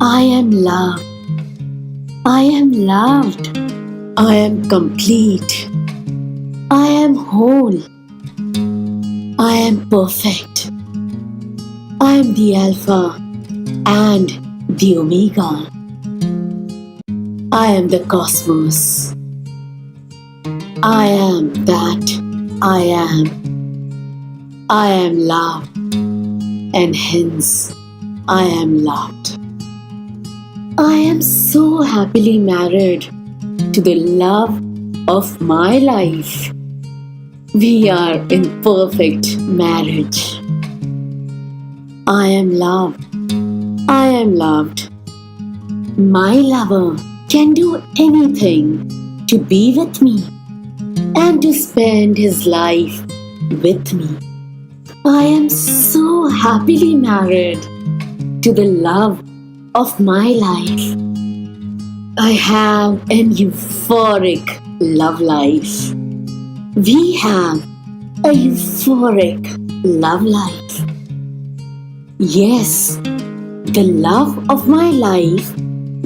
I am loved. I am loved. I am complete. I am whole. I am perfect. I am the Alpha and the Omega. I am the cosmos. I am that I am. I am love, and hence I am loved. I am so happily married to the love of my life. We are in perfect marriage. I am loved. I am loved. My lover can do anything to be with me and to spend his life with me. I am so happily married to the love of my life. I have an euphoric love life. We have a euphoric love life. Yes, the love of my life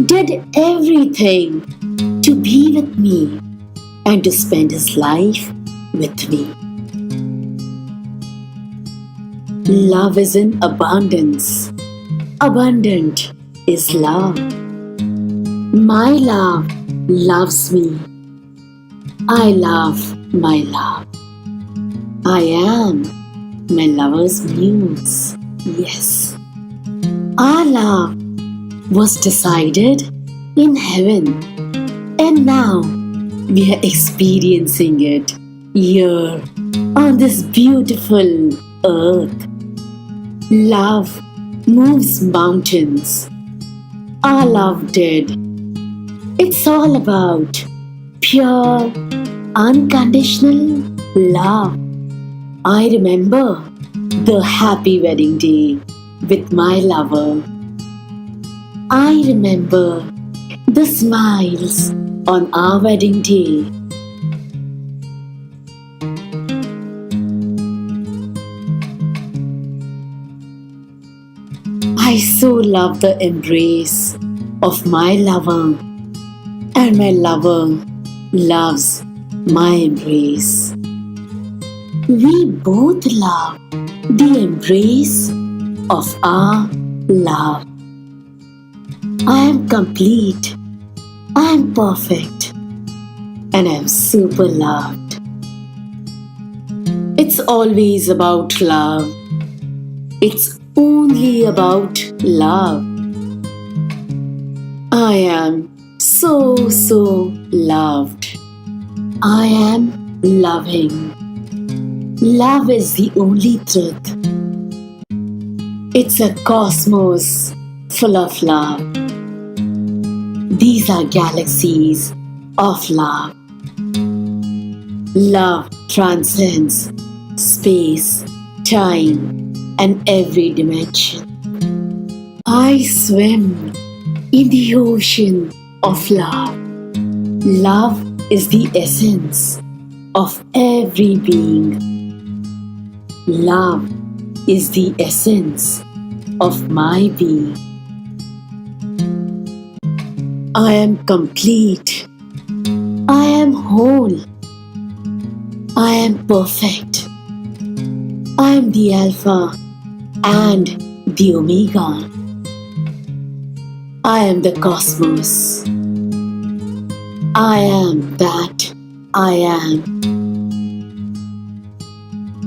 did everything to be with me and to spend his life with me. Love is in abundance. Abundant is love. My love loves me. I love my love. I am my lover's muse. Yes. Our love was decided in heaven, and now we are experiencing it here on this beautiful earth. Love moves mountains. Our love did. It's all about pure, unconditional love. I remember the happy wedding day with my lover. I remember the smiles on our wedding day. I so love the embrace of my lover, and my lover loves my embrace. We both love the embrace of our love. I am complete, I am perfect, and I am super loved. It's always about love. It's only about love. I am so loved. I am loving. Love is the only truth. It's a cosmos full of love. These are galaxies of love. Love transcends space, time, and every dimension. I swim in the ocean of love. Love is the essence of every being. Love is the essence of my being. I am complete. I am whole. I am perfect. I am the Alpha and the Omega. I am the cosmos. I am that I am.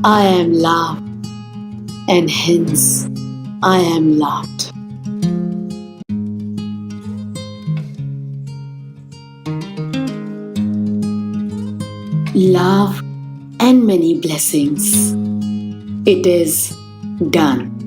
I am love, and hence I am loved. Love and many blessings. It is done.